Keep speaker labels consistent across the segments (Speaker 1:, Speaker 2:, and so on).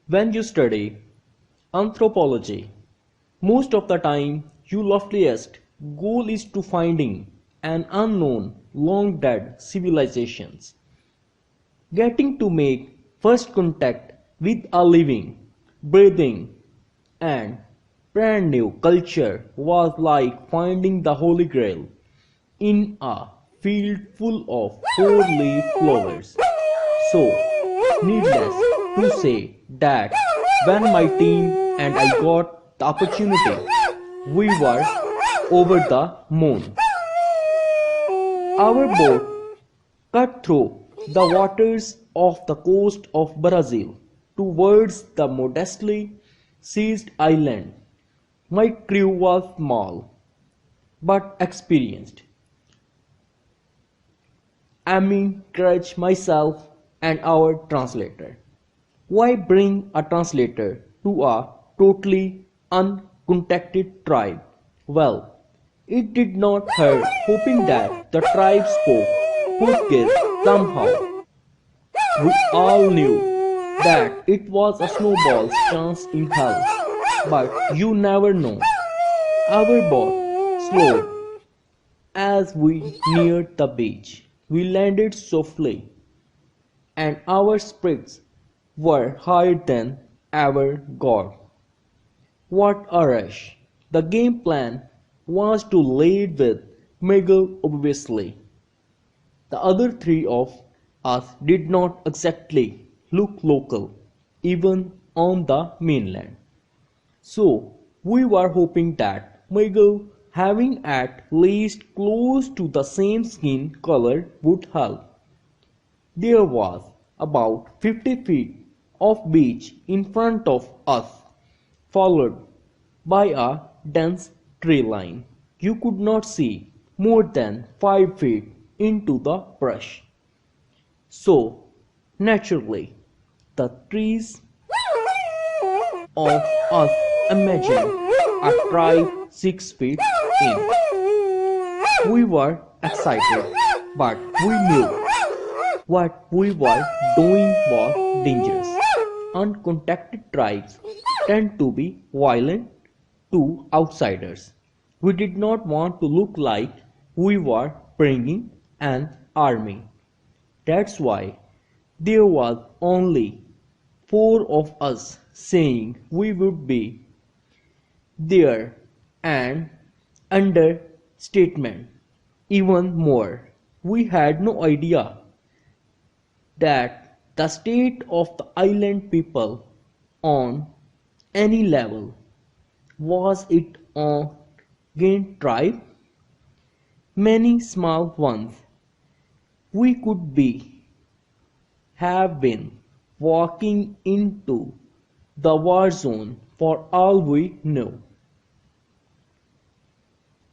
Speaker 1: When you study anthropology, most of the time your loftiest goal is to finding an unknown, long dead civilizations. Getting to make first contact with a living, breathing, and brand new culture was like finding the Holy Grail in a field full of four-leaf clovers. So, needless to say that when my team and I got the opportunity, we were over the moon. Our boat cut through the waters of the coast of Brazil towards the modestly sized island. My crew was small but experienced. Amy, Crutch, myself, and our translator. Why bring a translator to a totally uncontacted tribe? Well, it did not hurt hoping that the tribe spoke Portuguese somehow. We all knew that it was a snowball's chance in hell, but you never know. Our boat slowed as we neared the beach. We landed softly, and our spirits were higher than ever. God, what a rush! The game plan was to lead with Miguel obviously. The other three of us did not exactly look local, even on the mainland. So we were hoping that Miguel, having at least close to the same skin color, would help. There was about 50 feet of beach in front of us, followed by a dense tree line. You could not see more than 5 feet into the brush. So, naturally, the trees of us imagined a tribe 6 feet in. We were excited, but we knew what we were doing was dangerous. Uncontacted tribes tend to be violent to outsiders. We did not want to look like we were bringing an army. That's why there was only 4 of us saying we would be there, and understatement. Even more, we had no idea that the state of the island people on any level. Was it on Gain tribe? Many small ones. We could be have been walking into the war zone for all we knew.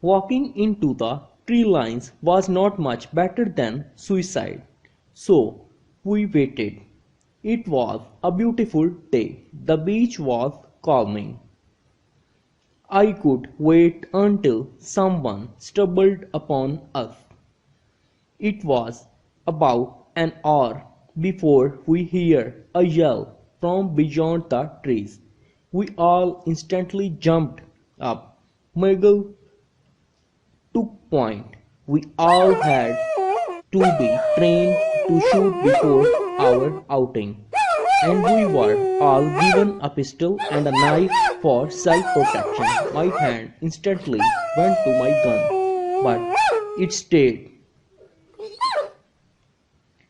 Speaker 1: Walking into the tree lines was not much better than suicide, so we waited. It was a beautiful day. The beach was calming. I could wait until someone stumbled upon us. It was about an hour before we heard a yell from beyond the trees. We all instantly jumped up. Miguel took point. We all had to be trained to shoot before our outing, and we were all given a pistol and a knife for self-protection. My hand instantly went to my gun, but it stayed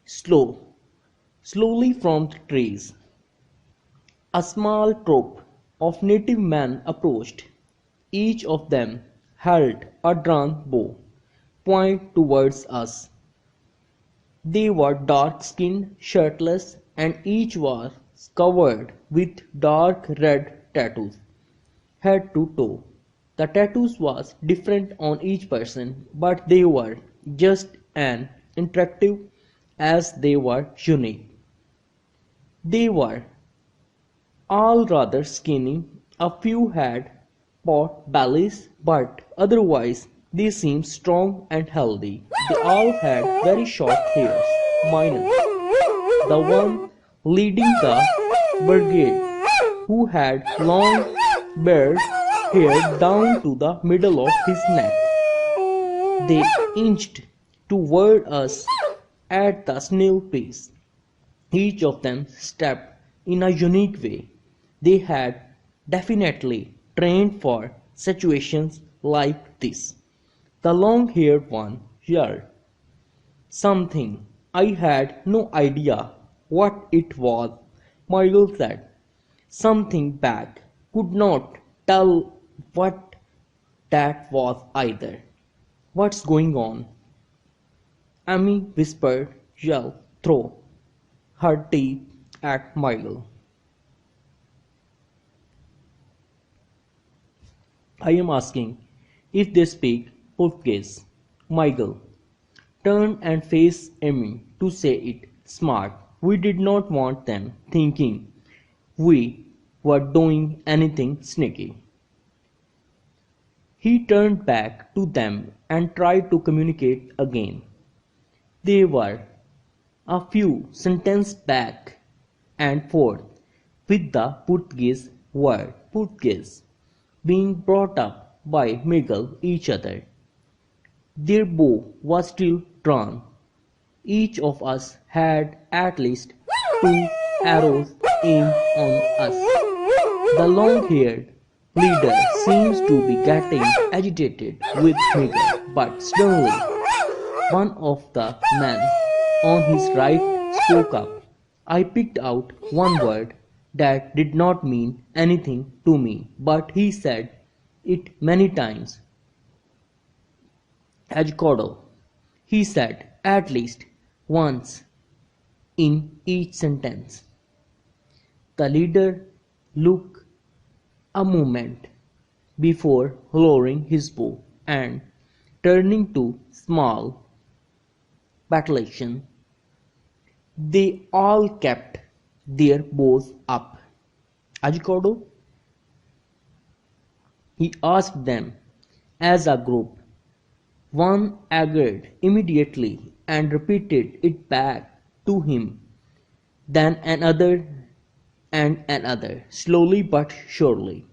Speaker 1: slowly from the trees. A small troop of native men approached. Each of them held a drawn bow, pointed towards us. They were dark-skinned, shirtless, and each was covered with dark red tattoos, head to toe. The tattoos was different on each person, but they were just as attractive as they were unique. They were all rather skinny. A few had pot bellies, but otherwise they seemed strong and healthy. They all had very short hairs, minus the one leading the brigade. who had long beard hair down to the middle of his neck. They inched toward us at the snail pace. Each of them stepped in a unique way. They had definitely trained for situations like this. The long-haired one yelled something. I had no idea what it was. Michael said something back. Could not tell what that was either. What's going on? Amy whispered, yelled through her teeth at Michael. I am asking if they speak Portuguese. Michael turned and faced Amy to say it smart. We did not want them thinking we were doing anything sneaky. He turned back to them and tried to communicate again. They were a few sentences back and forth with the Portuguese word Portuguese being brought up by Miguel each other. Their bow was still drawn. Each of us had at least 2 arrows aimed on us. The long-haired leader seems to be getting agitated with Miguel, but suddenly one of the men on his right spoke up. I picked out one word that did not mean anything to me, but he said it many times. Ajcodo, he said at least once in each sentence. The leader looked a moment before lowering his bow and turning to small battalion. They all kept their bows up. Ajcodo, he asked them as a group. One agreed immediately and repeated it back to him. Then another and another, slowly but surely.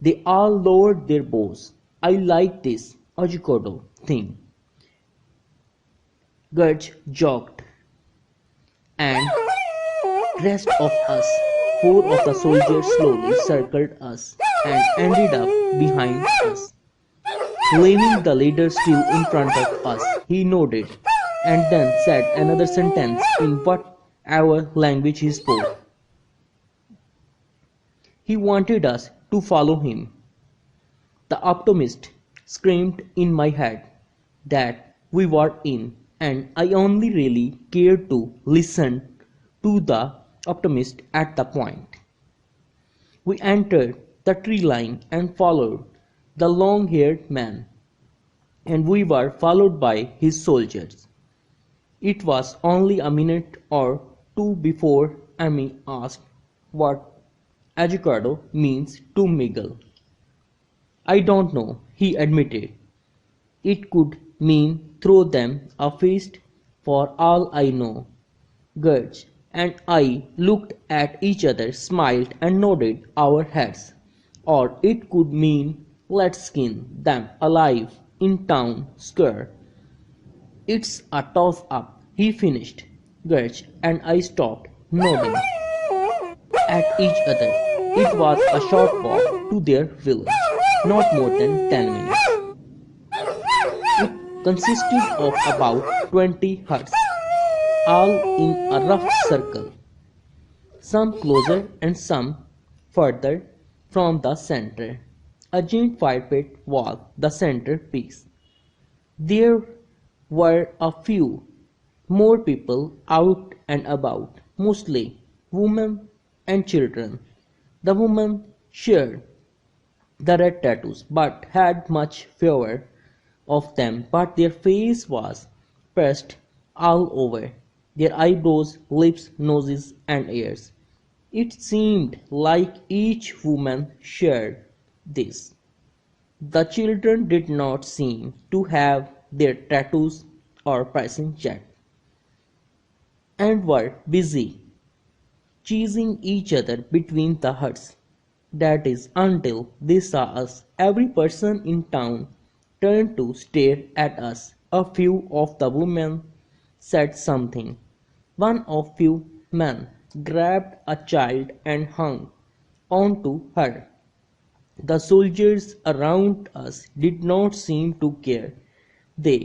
Speaker 1: They all lowered their bows. I like this Ajikodo thing. Gurge joked, and rest of us, 4 of the soldiers slowly circled us and ended up behind us, leaving the leader still in front of us. He nodded and then said another sentence in whatever language he spoke. He wanted us to follow him. The optimist screamed in my head that we were in, and I only really cared to listen to the optimist at the point. We entered the tree line and followed the long-haired man, and we were followed by his soldiers. It was only a minute or two before Amy asked what Ajicado means to Miguel. I don't know, he admitted. It could mean throw them a feast for all I know. Gurge and I looked at each other, smiled and nodded our heads. Or it could mean let's skin them alive in town square. It's a toss-up, he finished. Gurge and I stopped, nodding at each other. It was a short walk to their village, not more than 10 minutes. It consisted of about 20 huts, all in a rough circle, some closer and some further from the center. A giant fire pit was the centerpiece. There were a few more people out and about, mostly women and children. The women shared the red tattoos, but had much fewer of them, but their face was pressed all over, their eyebrows, lips, noses, and ears. It seemed like each woman shared this. The children did not seem to have their tattoos or piercings yet, and were busy chasing each other between the huts. That is until they saw us. Every person in town turned to stare at us. A few of the women said something. One of few men grabbed a child and hung onto her. The soldiers around us did not seem to care. They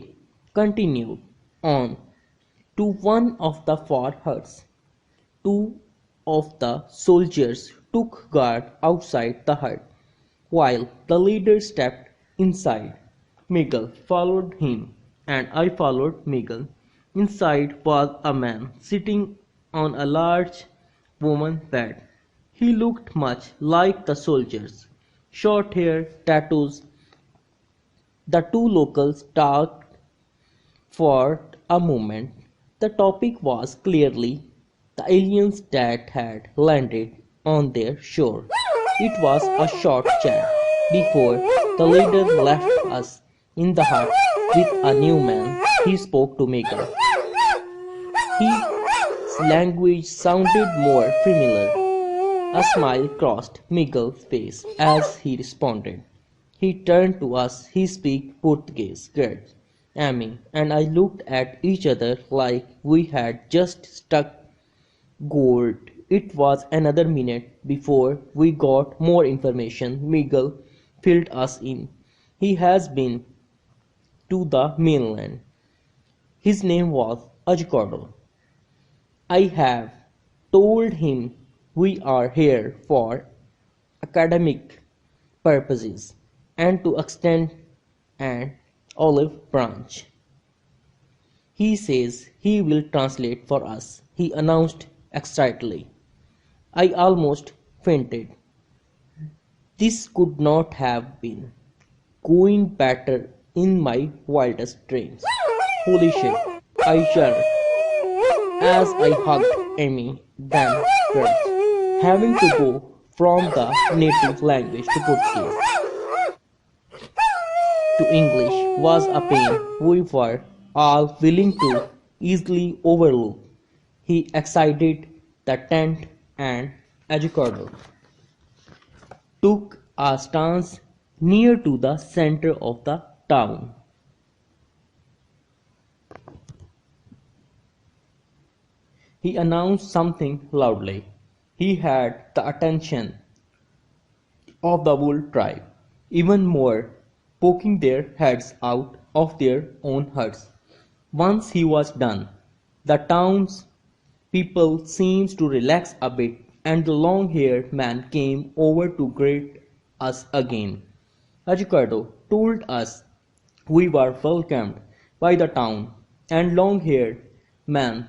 Speaker 1: continued on to one of the far huts. Two of the soldiers took guard outside the hut, while the leader stepped inside. Miguel followed him, and I followed Miguel. Inside was a man sitting on a large woman's bed. He looked much like the soldiers. Short hair, tattoos. The two locals talked for a moment. The topic was clearly the aliens that had landed on their shore. It was a short chat before the leader left us in the hut with a new man. He spoke to Miguel. His language sounded more familiar. A smile crossed Miguel's face as he responded. He turned to us. He spoke Portuguese. Good. Amy and I looked at each other like we had just struck gold. It was another minute before we got more information. Miguel filled us in. He has been to the mainland. His name was Ajcordo. I have told him we are here for academic purposes and to extend an olive branch. He says he will translate for us, he announced excitedly. I almost fainted. This could not have been going better in my wildest dreams. Holy shit, I yelled as I hugged Amy, then Fred. Having to go from the native language to Portuguese to English was a pain we were all willing to easily overlook. He exited the tent and Ajucardo took a stance near to the center of the town. He announced something loudly. He had the attention of the whole tribe, even more, poking their heads out of their own huts. Once he was done, the town's people seemed to relax a bit, and the long-haired man came over to greet us again. Ajucardo told us we were welcomed by the town, and long-haired man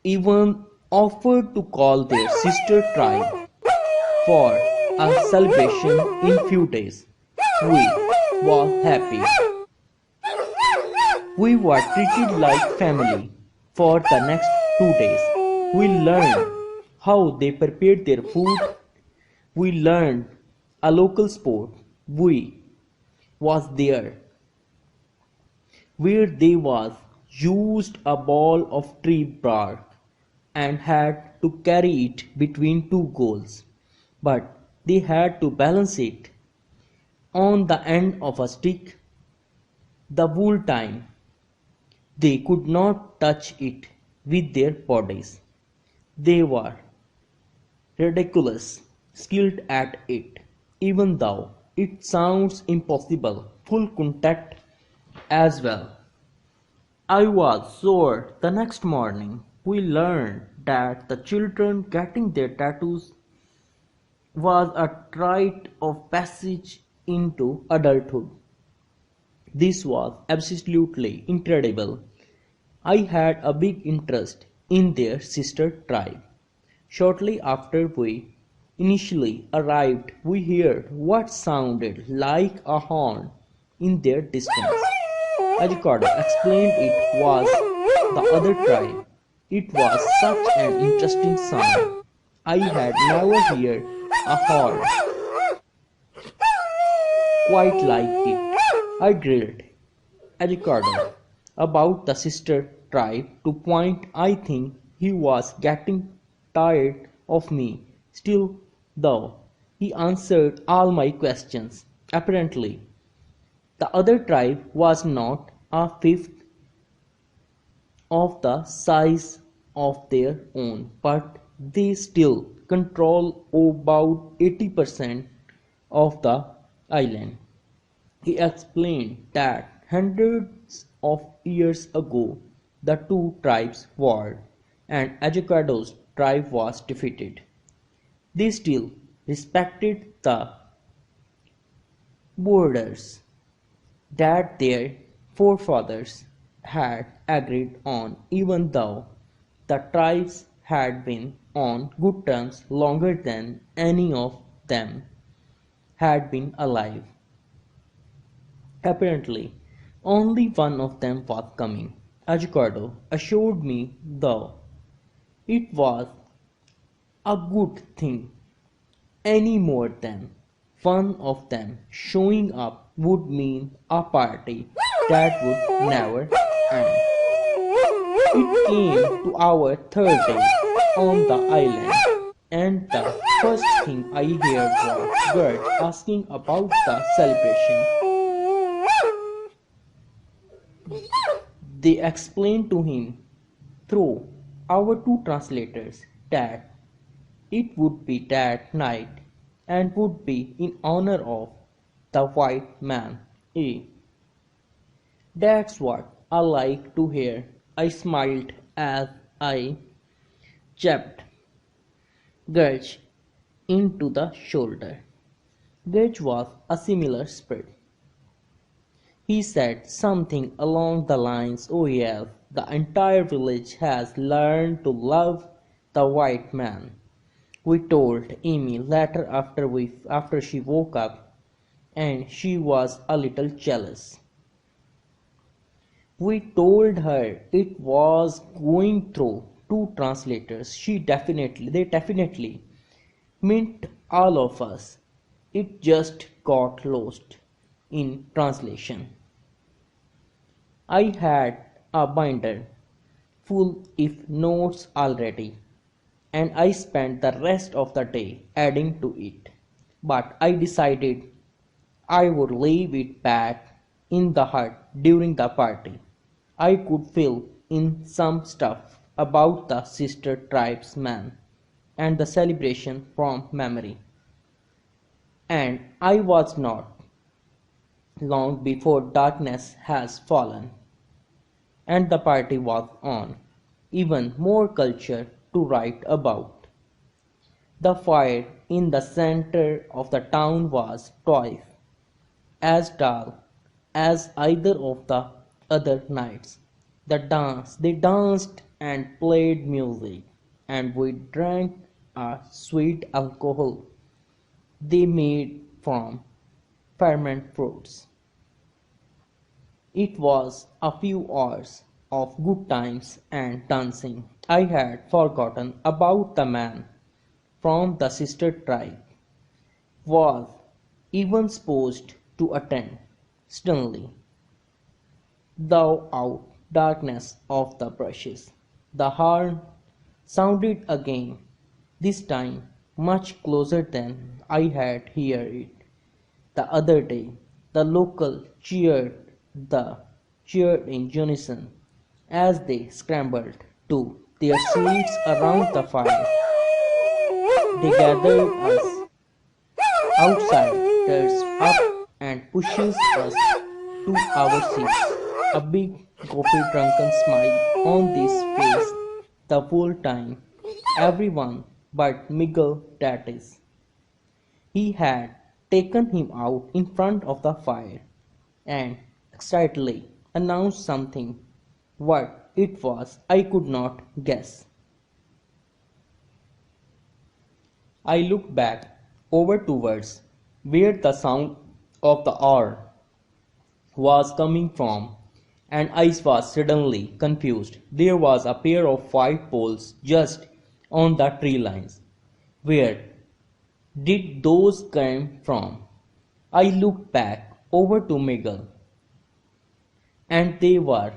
Speaker 1: even offered to call their sister tribe for a celebration in few days. We were happy. We were treated like family for the next 2 days. We learned how they prepared their food. We learned a local sport. We was there where they was used a ball of tree bark and had to carry it between two goals, but they had to balance it on the end of a stick the whole time. They could not touch it with their bodies. They were ridiculous skilled at it, even though it sounds impossible. Full contact as well. I was sore the next morning. We learned that the children getting their tattoos was a rite of passage into adulthood. This was absolutely incredible. I had a big interest in their sister tribe. Shortly after we initially arrived, we heard what sounded like a horn in their distance. Ajucardo explained it was the other tribe. It was such an interesting sound. I had never heard a horn quite like it. I grilled Ajucardo about the sister tribe to point I think he was getting tired of me. Still, though, he answered all my questions. Apparently, the other tribe was not a fifth of the size of their own, but they still control about 80% of the island. He explained that hundreds of years ago the two tribes warred and Ajocado's tribe was defeated. They still respected the borders that their forefathers had agreed on, even though the tribes had been on good terms longer than any of them had been alive. Apparently, only one of them was coming. Ajucardo assured me, though, it was a good thing. Any more than one of them showing up would mean a party that would never end. It came to our third day on the island, and the first thing I heard was Gert asking about the celebration. They explained to him through our two translators that it would be that night and would be in honor of the white man. That's what I like to hear. I smiled as I jabbed Gurch into the shoulder. Gurch was a similar spirit. He said something along the lines, "Oh yes, the entire village has learned to love the white man." We told Amy later after she woke up, and she was a little jealous. We told her it was going through two translators. They definitely meant all of us. It just got lost in translation. I had a binder full of notes already, and I spent the rest of the day adding to it. But I decided I would leave it back in the hut during the party. I could fill in some stuff about the sister tribesman and the celebration from memory. And I was not long before darkness has fallen and the party was on. Even more culture to write about. The fire in the center of the town was twice as tall as either of the other nights. They danced and played music, and we drank a sweet alcohol they made from fermented fruits. It was a few hours of good times and dancing. I had forgotten about the man from the sister tribe was even supposed to attend. Suddenly, thou out darkness of the brushes. The horn sounded again, this time much closer than I had heard it the other day. The local the cheered in unison as they scrambled to their seats around the fire. They gathered us outsiders up and pushes us to our seats. A big coffee drunken smile on his face the whole time. Everyone but Miguel that is. He had taken him out in front of the fire and excitedly announced something. What it was I could not guess. I looked back over towards where the sound of the hour was coming from, and I was suddenly confused. There was a pair of white poles just on the tree lines. Where did those come from? I looked back over to Miguel, and they were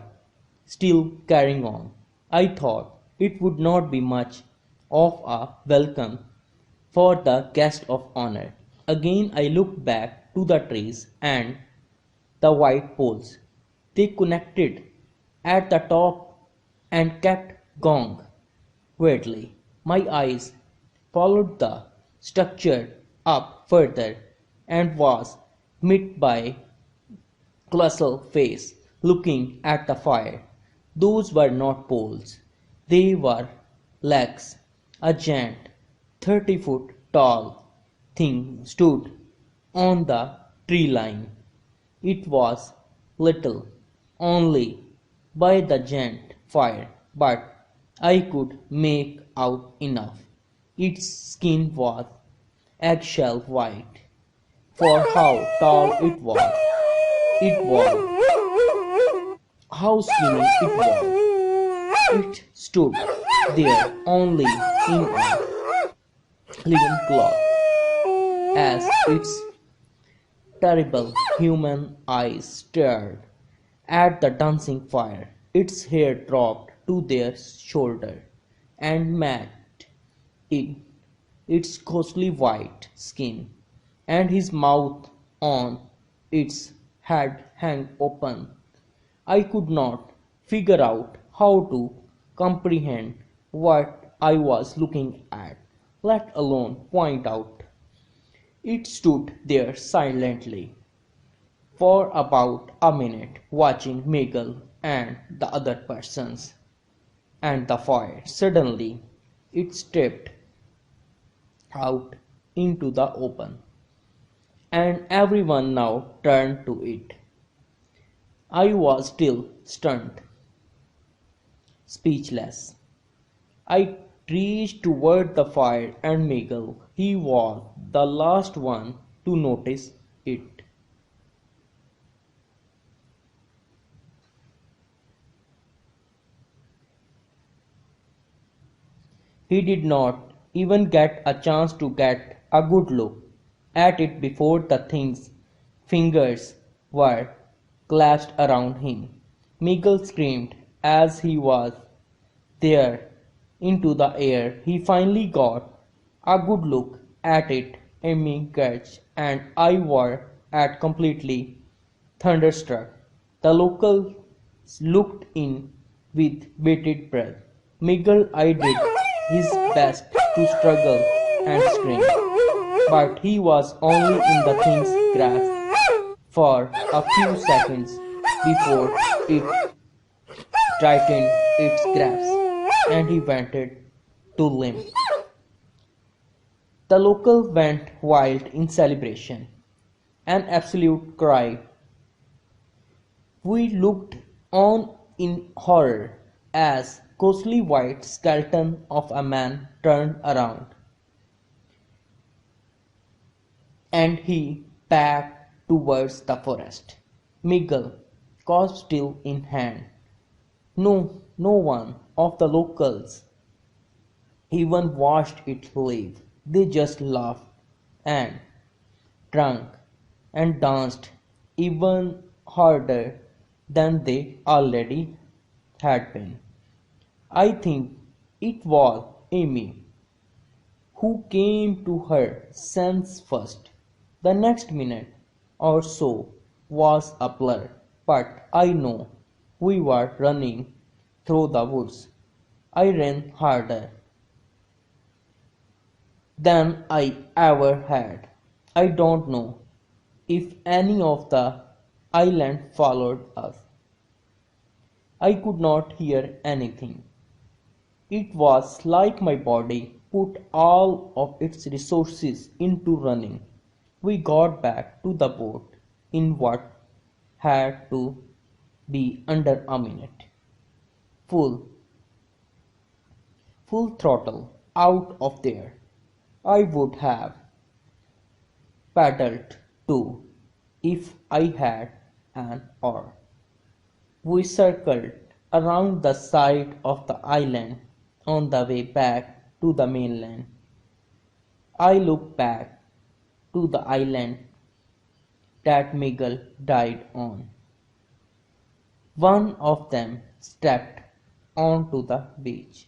Speaker 1: still carrying on. I thought it would not be much of a welcome for the guest of honor. Again I looked back to the trees and the white poles. They connected at the top and kept going. Weirdly, my eyes followed the structure up further and was met by colossal face looking at the fire. Those were not poles, they were legs. A giant, 30-foot tall thing stood on the tree line. It was little, only by the giant fire, but I could make out enough. Its skin was eggshell white. For how tall it was, how skinny it was. It stood there only in a clean cloth, as its terrible human eyes stared at the dancing fire. Its hair dropped to their shoulder and matched it, its ghostly white skin, and his mouth on its head hung open. I could not figure out how to comprehend what I was looking at, let alone point out. It stood there silently for about a minute, watching Miguel and the other persons and the fire. Suddenly, it stepped out into the open, and everyone now turned to it. I was still stunned, speechless. I reached toward the fire and Miguel. He was the last one to notice it. He did not even get a chance to get a good look at it before the thing's fingers were clasped around him. Miguel screamed as he was there into the air. He finally got a good look at it. Amy, Gertz, and I were at completely thunderstruck. The locals looked in with bated breath. Miguel I did his best to struggle and scream, but he was only in the thing's grasp for a few seconds before it tightened its grasp and he wanted to limp. The local went wild in celebration. An absolute cry. We looked on in horror as ghostly white skeleton of a man turned around and he backed towards the forest. Miguel, corpse still in hand. No one of the locals even watched it leave. They just laughed and drank and danced even harder than they already had been. I think it was Amy who came to her senses first. The next minute or so was a blur, but I know we were running through the woods. I ran harder than I ever had. I don't know if any of the island followed us. I could not hear anything. It was like my body put all of its resources into running. We got back to the boat in what had to be under a minute. Full, full throttle out of there. I would have paddled too if I had an oar. We circled around the side of the island on the way back to the mainland. I looked back to the island that Miguel died on. One of them stepped onto the beach.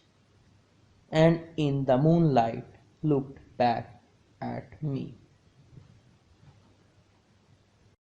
Speaker 1: and in the moonlight looked back at me.